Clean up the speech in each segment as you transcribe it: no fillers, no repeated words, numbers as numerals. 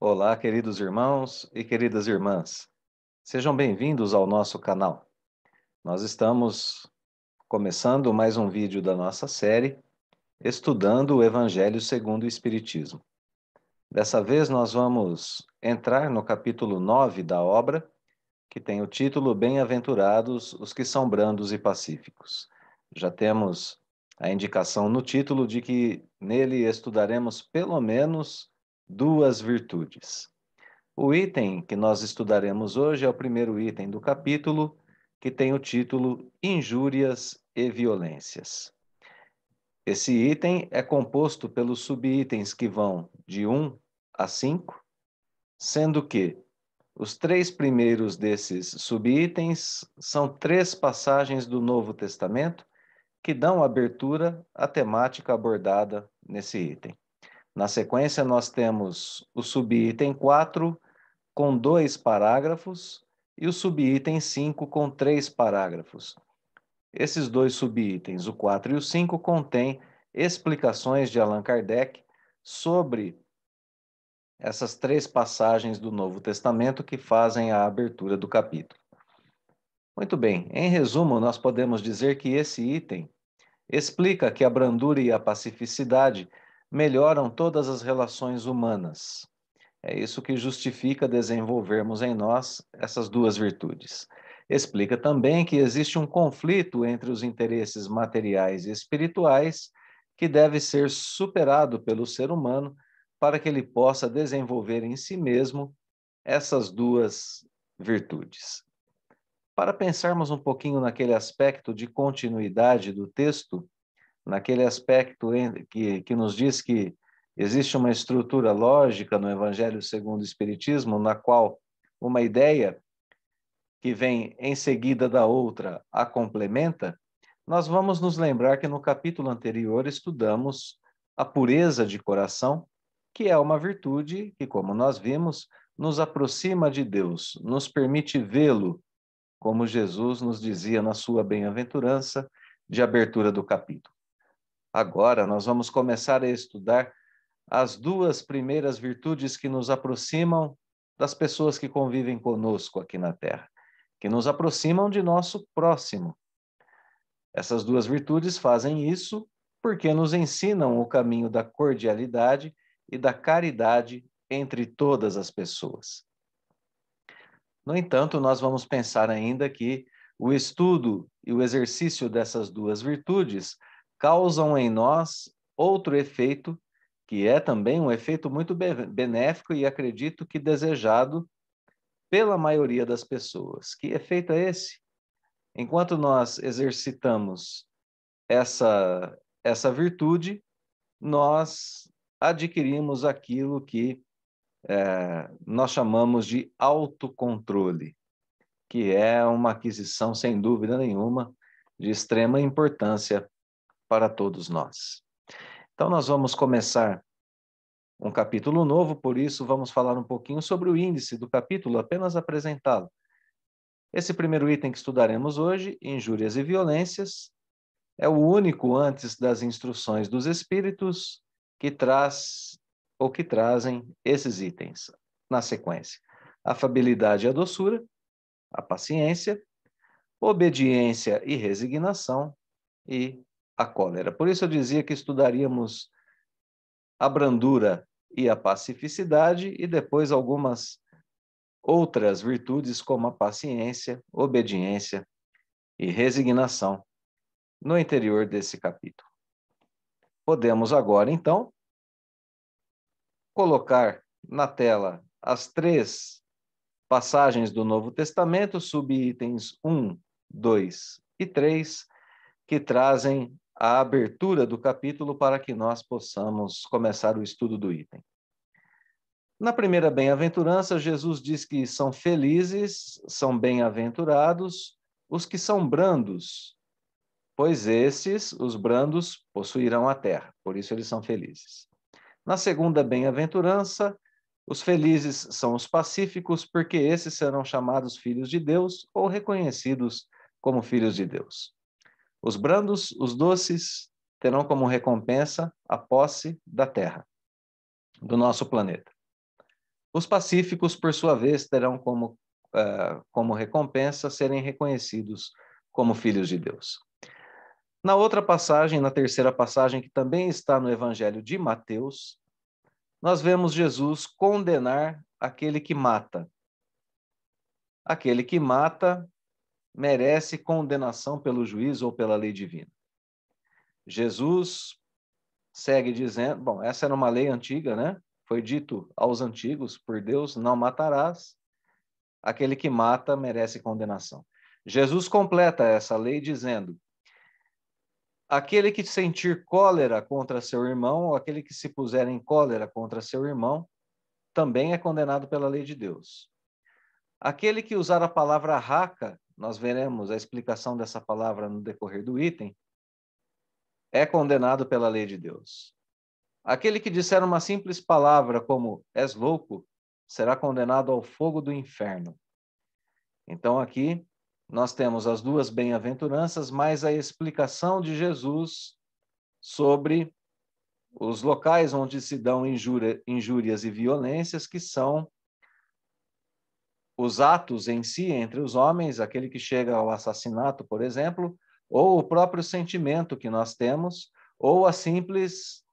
Olá, queridos irmãos e queridas irmãs. Sejam bem-vindos ao nosso canal. Nós estamos começando mais um vídeo da nossa série, estudando o Evangelho segundo o Espiritismo. Dessa vez nós vamos entrar no capítulo 9 da obra, que tem o título Bem-aventurados os que são brandos e pacíficos. Já temos a indicação no título de que nele estudaremos pelo menos duas virtudes. O item que nós estudaremos hoje é o primeiro item do capítulo, que tem o título Injúrias e Violências. Esse item é composto pelos subitens que vão de 1 a 5, sendo que os três primeiros desses subitens são três passagens do Novo Testamento que dão abertura à temática abordada nesse item. Na sequência, nós temos o subitem 4, com 2 parágrafos, e o subitem 5 com 3 parágrafos. Esses dois subitens, o 4 e o 5, contêm explicações de Allan Kardec sobre essas três passagens do Novo Testamento que fazem a abertura do capítulo. Muito bem, em resumo, nós podemos dizer que esse item explica que a brandura e a pacificidade melhoram todas as relações humanas. É isso que justifica desenvolvermos em nós essas duas virtudes. Explica também que existe um conflito entre os interesses materiais e espirituais que deve ser superado pelo ser humano para que ele possa desenvolver em si mesmo essas duas virtudes. Para pensarmos um pouquinho naquele aspecto de continuidade do texto, naquele aspecto que nos diz que existe uma estrutura lógica no Evangelho segundo o Espiritismo, na qual uma ideia que vem em seguida da outra a complementa, nós vamos nos lembrar que no capítulo anterior estudamos a pureza de coração, que é uma virtude que, como nós vimos, nos aproxima de Deus, nos permite vê-lo, como Jesus nos dizia na sua bem-aventurança de abertura do capítulo. Agora nós vamos começar a estudar as duas primeiras virtudes que nos aproximam das pessoas que convivem conosco aqui na Terra, que nos aproximam de nosso próximo. Essas duas virtudes fazem isso porque nos ensinam o caminho da cordialidade e da caridade entre todas as pessoas. No entanto, nós vamos pensar ainda que o estudo e o exercício dessas duas virtudes causam em nós outro efeito, que é também um efeito muito benéfico e acredito que desejado pela maioria das pessoas. Que efeito é esse? Enquanto nós exercitamos essa virtude, nós adquirimos aquilo que nós chamamos de autocontrole, que é uma aquisição, sem dúvida nenhuma, de extrema importância para todos nós. Então, nós vamos começar um capítulo novo, por isso vamos falar um pouquinho sobre o índice do capítulo, apenas apresentá-lo. Esse primeiro item que estudaremos hoje, Injúrias e Violências, é o único antes das instruções dos Espíritos que traz ou que trazem esses itens na sequência. Afabilidade e a doçura, a paciência, obediência e resignação e a cólera. Por isso eu dizia que estudaríamos a brandura e a pacificidade e depois algumas outras virtudes como a paciência, obediência e resignação no interior desse capítulo. Podemos agora, então, colocar na tela as três passagens do Novo Testamento, subitens 1, 2 e 3, que trazem a abertura do capítulo para que nós possamos começar o estudo do item. Na primeira bem-aventurança, Jesus diz que são felizes, são bem-aventurados os que são brandos, pois esses, os brandos, possuirão a terra, por isso eles são felizes. Na segunda bem-aventurança, os felizes são os pacíficos, porque esses serão chamados filhos de Deus ou reconhecidos como filhos de Deus. Os brandos, os doces, terão como recompensa a posse da terra, do nosso planeta. Os pacíficos, por sua vez, terão como recompensa serem reconhecidos como filhos de Deus. Na outra passagem, na terceira passagem, que também está no Evangelho de Mateus, nós vemos Jesus condenar aquele que mata. Aquele que mata merece condenação pelo juízo ou pela lei divina. Jesus segue dizendo, bom, essa era uma lei antiga, né? Foi dito aos antigos por Deus, não matarás. Aquele que mata merece condenação. Jesus completa essa lei dizendo: aquele que sentir cólera contra seu irmão, ou aquele que se puser em cólera contra seu irmão, também é condenado pela lei de Deus. Aquele que usar a palavra raca, nós veremos a explicação dessa palavra no decorrer do item, é condenado pela lei de Deus. Aquele que disser uma simples palavra como és louco, será condenado ao fogo do inferno. Então aqui nós temos as duas bem-aventuranças, mais a explicação de Jesus sobre os locais onde se dão injúrias e violências, que são os atos em si entre os homens, aquele que chega ao assassinato, por exemplo, ou o próprio sentimento que nós temos, ou a simples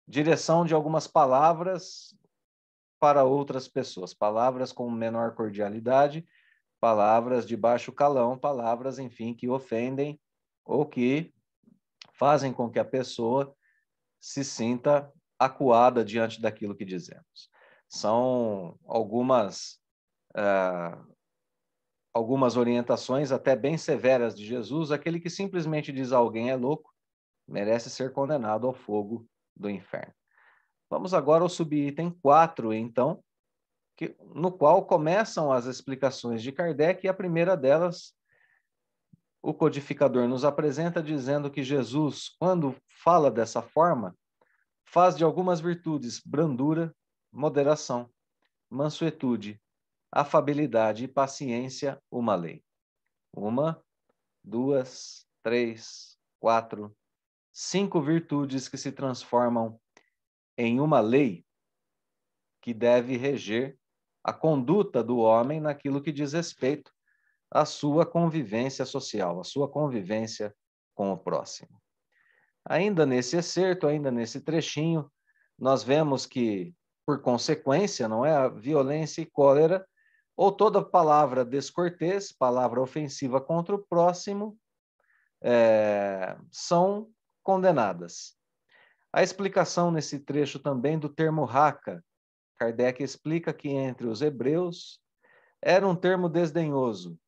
direção de algumas palavras para outras pessoas, palavras com menor cordialidade, palavras de baixo calão, palavras, enfim, que ofendem ou que fazem com que a pessoa se sinta acuada diante daquilo que dizemos. São algumas orientações até bem severas de Jesus. Aquele que simplesmente diz a alguém é louco, merece ser condenado ao fogo do inferno. Vamos agora ao subitem 4, então, no qual começam as explicações de Kardec, e a primeira delas, o codificador nos apresenta dizendo que Jesus, quando fala dessa forma, faz de algumas virtudes brandura, moderação, mansuetude, afabilidade e paciência uma lei. 1, 2, 3, 4, 5 virtudes que se transformam em uma lei que deve reger a conduta do homem naquilo que diz respeito à sua convivência social, à sua convivência com o próximo. Ainda nesse excerto, ainda nesse trechinho, nós vemos que, por consequência, não é, a violência e cólera, ou toda palavra descortês, palavra ofensiva contra o próximo, são condenadas. A explicação nesse trecho também do termo raca, Kardec explica que entre os hebreus era um termo desdenhoso,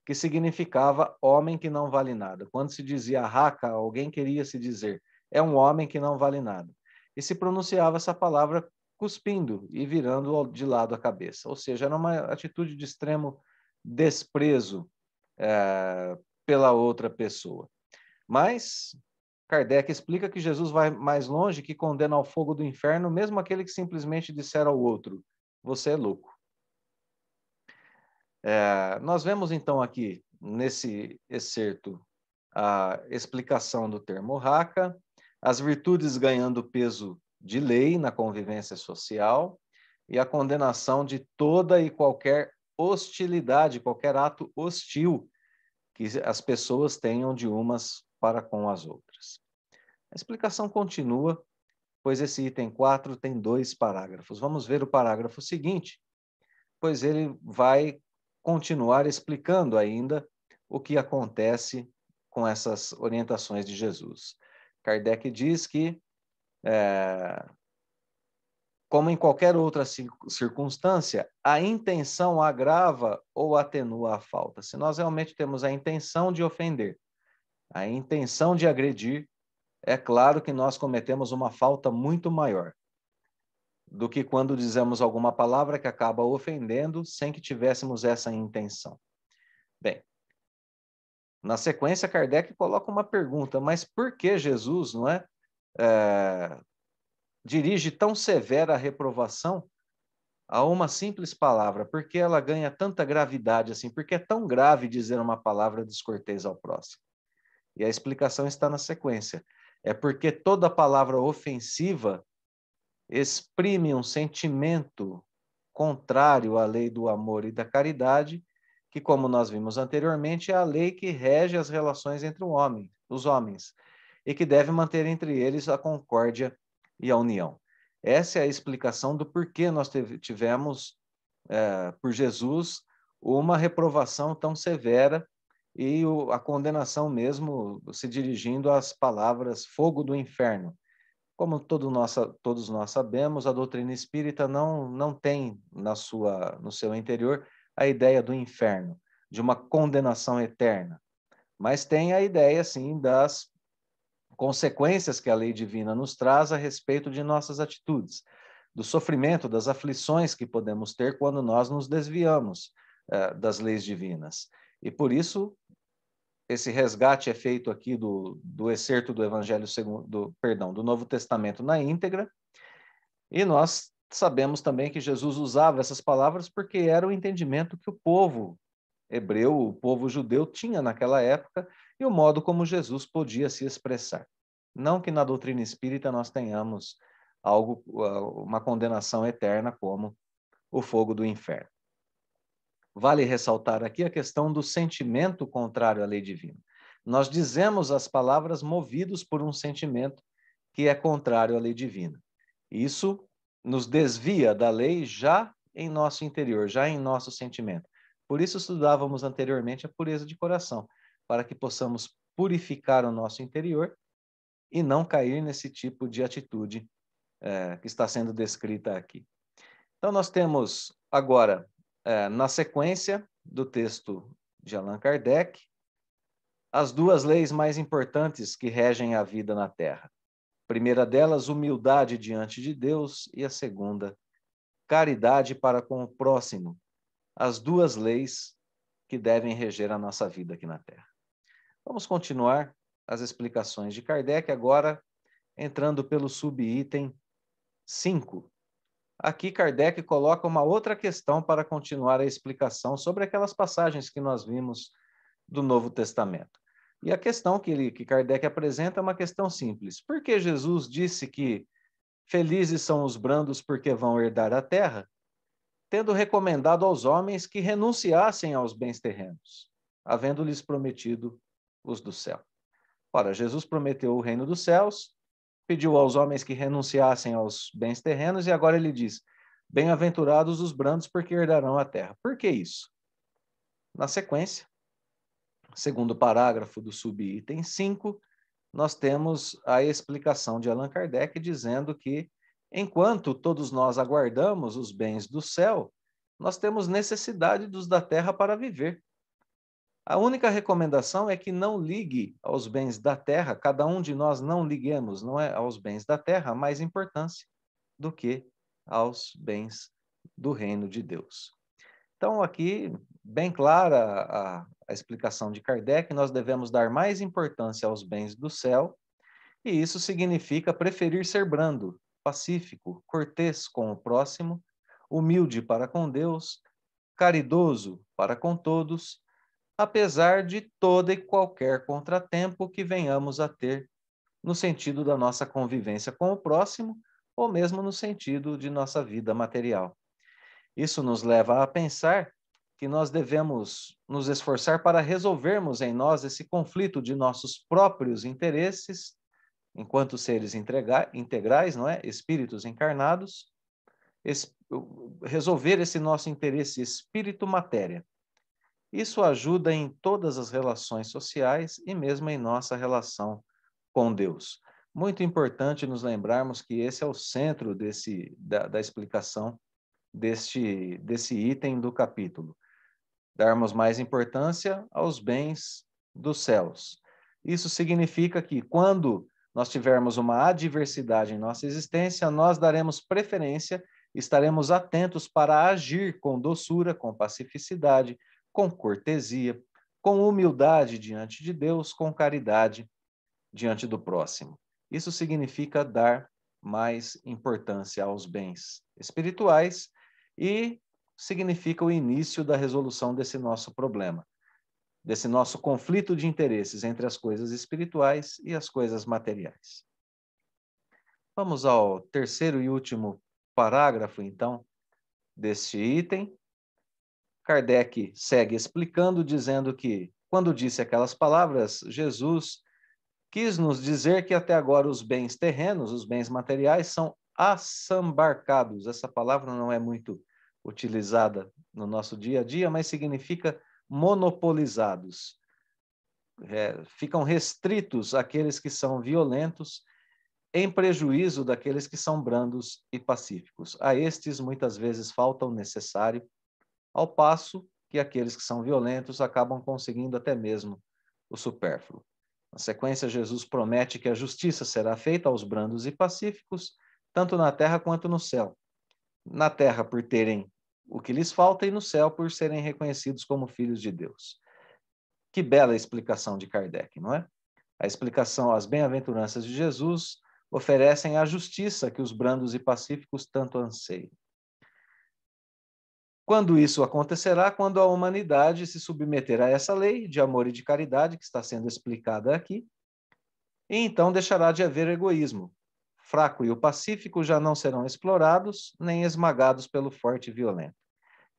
que significava homem que não vale nada. Quando se dizia raca, alguém queria se dizer é um homem que não vale nada. E se pronunciava essa palavra cuspindo e virando de lado a cabeça. Ou seja, era uma atitude de extremo desprezo pela outra pessoa. Mas Kardec explica que Jesus vai mais longe, que condena ao fogo do inferno mesmo aquele que simplesmente disser ao outro, você é louco. Nós vemos então aqui, nesse excerto, a explicação do termo raca, as virtudes ganhando peso de lei na convivência social e a condenação de toda e qualquer hostilidade, qualquer ato hostil que as pessoas tenham de umas para com as outras. A explicação continua, pois esse item 4 tem 2 parágrafos. Vamos ver o parágrafo seguinte, pois ele vai continuar explicando ainda o que acontece com essas orientações de Jesus. Kardec diz que, como em qualquer outra circunstância, a intenção agrava ou atenua a falta. Se nós realmente temos a intenção de ofender, a intenção de agredir, é claro que nós cometemos uma falta muito maior do que quando dizemos alguma palavra que acaba ofendendo sem que tivéssemos essa intenção. Bem, na sequência, Kardec coloca uma pergunta, mas por que Jesus, não é, dirige tão severa reprovação a uma simples palavra? Por que ela ganha tanta gravidade assim? Por que é tão grave dizer uma palavra descortês ao próximo? E a explicação está na sequência. É porque toda palavra ofensiva exprime um sentimento contrário à lei do amor e da caridade, que, como nós vimos anteriormente, é a lei que rege as relações entre os homens, e que deve manter entre eles a concórdia e a união. Essa é a explicação do porquê nós tivemos, por Jesus, uma reprovação tão severa e a condenação mesmo se dirigindo às palavras fogo do inferno. Como todos nós sabemos, a doutrina espírita não tem no seu interior a ideia do inferno, de uma condenação eterna, mas tem a ideia, sim, das consequências que a lei divina nos traz a respeito de nossas atitudes, do sofrimento, das aflições que podemos ter quando nós nos desviamos das leis divinas. E por isso, esse resgate é feito aqui do excerto do Evangelho do Novo Testamento na íntegra, e nós sabemos também que Jesus usava essas palavras porque era o entendimento que o povo hebreu, o povo judeu tinha naquela época e o modo como Jesus podia se expressar. Não que na doutrina espírita nós tenhamos uma condenação eterna como o fogo do inferno. Vale ressaltar aqui a questão do sentimento contrário à lei divina. Nós dizemos as palavras movidos por um sentimento que é contrário à lei divina. Isso nos desvia da lei já em nosso interior, já em nosso sentimento. Por isso estudávamos anteriormente a pureza de coração, para que possamos purificar o nosso interior e não cair nesse tipo de atitude que está sendo descrita aqui. Então, nós temos agora, na sequência do texto de Allan Kardec, as duas leis mais importantes que regem a vida na Terra. A primeira delas, humildade diante de Deus, e a segunda, caridade para com o próximo. As duas leis que devem reger a nossa vida aqui na Terra. Vamos continuar as explicações de Kardec, agora entrando pelo subitem 5. Aqui Kardec coloca uma outra questão para continuar a explicação sobre aquelas passagens que nós vimos do Novo Testamento. E a questão que Kardec apresenta é uma questão simples. Por que Jesus disse que felizes são os brandos porque vão herdar a terra, tendo recomendado aos homens que renunciassem aos bens terrenos, havendo-lhes prometido os do céu? Ora, Jesus prometeu o reino dos céus, pediu aos homens que renunciassem aos bens terrenos e agora ele diz: bem-aventurados os brandos porque herdarão a terra. Por que isso? Na sequência, segundo parágrafo do subitem 5, nós temos a explicação de Allan Kardec dizendo que, enquanto todos nós aguardamos os bens do céu, nós temos necessidade dos da terra para viver. A única recomendação é que não ligue aos bens da terra, cada um de nós não liguemos, não é aos bens da terra, mais importância do que aos bens do reino de Deus. Então, aqui, bem clara a explicação de Kardec, nós devemos dar mais importância aos bens do céu, e isso significa preferir ser brando, pacífico, cortês com o próximo, humilde para com Deus, caridoso para com todos, apesar de todo e qualquer contratempo que venhamos a ter no sentido da nossa convivência com o próximo, ou mesmo no sentido de nossa vida material. Isso nos leva a pensar que nós devemos nos esforçar para resolvermos em nós esse conflito de nossos próprios interesses, enquanto seres integrais, não é? Espíritos encarnados, resolver esse nosso interesse espírito-matéria. Isso ajuda em todas as relações sociais e mesmo em nossa relação com Deus. Muito importante nos lembrarmos que esse é o centro da explicação desse item do capítulo. Darmos mais importância aos bens dos céus. Isso significa que, quando nós tivermos uma adversidade em nossa existência, nós daremos preferência, estaremos atentos para agir com doçura, com pacificidade, com cortesia, com humildade diante de Deus, com caridade diante do próximo. Isso significa dar mais importância aos bens espirituais e significa o início da resolução desse nosso problema, desse nosso conflito de interesses entre as coisas espirituais e as coisas materiais. Vamos ao terceiro e último parágrafo, então, deste item, Kardec segue explicando, dizendo que, quando disse aquelas palavras, Jesus quis nos dizer que até agora os bens terrenos, os bens materiais, são assambarcados. Essa palavra não é muito utilizada no nosso dia a dia, mas significa monopolizados. Ficam restritos àqueles que são violentos, em prejuízo daqueles que são brandos e pacíficos. A estes, muitas vezes, falta o necessário, ao passo que aqueles que são violentos acabam conseguindo até mesmo o supérfluo. Na sequência, Jesus promete que a justiça será feita aos brandos e pacíficos, tanto na terra quanto no céu. Na terra, por terem o que lhes falta, e no céu, por serem reconhecidos como filhos de Deus. Que bela explicação de Kardec, não é? A explicação, as bem-aventuranças de Jesus oferecem a justiça que os brandos e pacíficos tanto anseiam. Quando isso acontecerá? Quando a humanidade se submeter a essa lei de amor e de caridade que está sendo explicada aqui, e então deixará de haver egoísmo. Fraco e o pacífico já não serão explorados nem esmagados pelo forte e violento.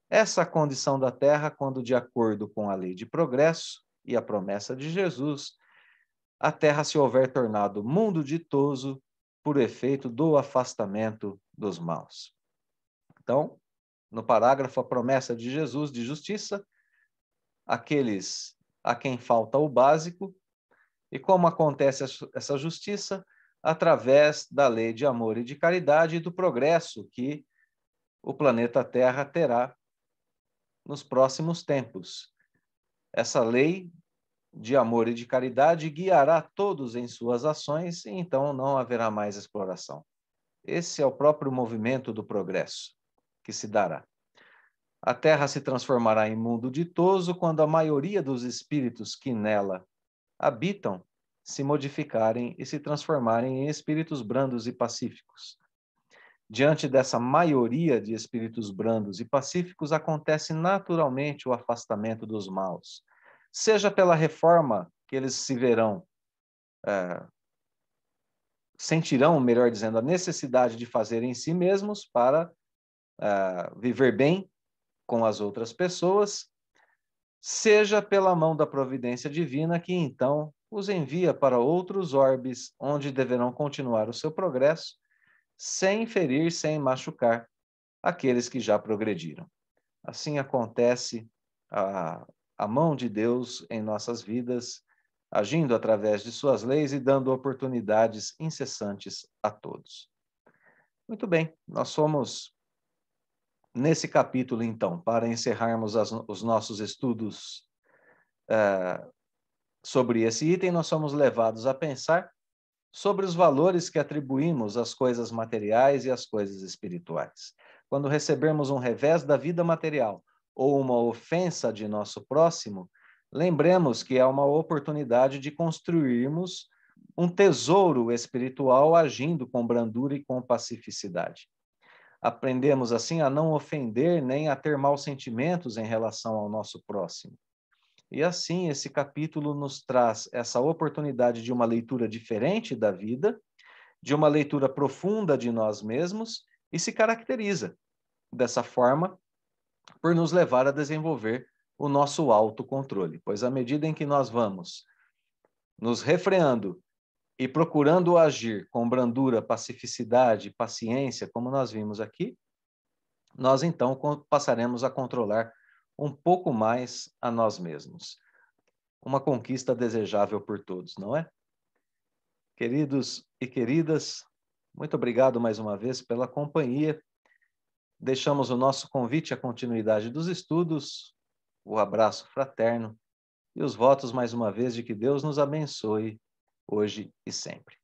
Essa condição da Terra, quando de acordo com a lei de progresso e a promessa de Jesus, a Terra se houver tornado mundo ditoso por efeito do afastamento dos maus. Então, no parágrafo, a promessa de Jesus de justiça, aqueles a quem falta o básico, e como acontece essa justiça? Através da lei de amor e de caridade e do progresso que o planeta Terra terá nos próximos tempos. Essa lei de amor e de caridade guiará todos em suas ações e então não haverá mais exploração. Esse é o próprio movimento do progresso que se dará. A Terra se transformará em mundo ditoso quando a maioria dos espíritos que nela habitam se modificarem e se transformarem em espíritos brandos e pacíficos. Diante dessa maioria de espíritos brandos e pacíficos, acontece naturalmente o afastamento dos maus, seja pela reforma que eles se verão, sentirão, melhor dizendo, a necessidade de fazer em si mesmos para viver bem com as outras pessoas, seja pela mão da providência divina que então os envia para outros orbes, onde deverão continuar o seu progresso, sem ferir, sem machucar aqueles que já progrediram. Assim acontece a mão de Deus em nossas vidas, agindo através de suas leis e dando oportunidades incessantes a todos. Muito bem, nós somos nesse capítulo, então, para encerrarmos os nossos estudos sobre esse item, nós somos levados a pensar sobre os valores que atribuímos às coisas materiais e às coisas espirituais. Quando recebermos um revés da vida material ou uma ofensa de nosso próximo, lembremos que é uma oportunidade de construirmos um tesouro espiritual agindo com brandura e com pacificidade. Aprendemos assim a não ofender nem a ter maus sentimentos em relação ao nosso próximo. E assim, esse capítulo nos traz essa oportunidade de uma leitura diferente da vida, de uma leitura profunda de nós mesmos, e se caracteriza, dessa forma, por nos levar a desenvolver o nosso autocontrole. Pois à medida em que nós vamos nos refreando e procurando agir com brandura, pacificidade, paciência, como nós vimos aqui, nós então passaremos a controlar um pouco mais a nós mesmos. Uma conquista desejável por todos, não é? Queridos e queridas, muito obrigado mais uma vez pela companhia. Deixamos o nosso convite à continuidade dos estudos, o abraço fraterno e os votos mais uma vez de que Deus nos abençoe hoje e sempre.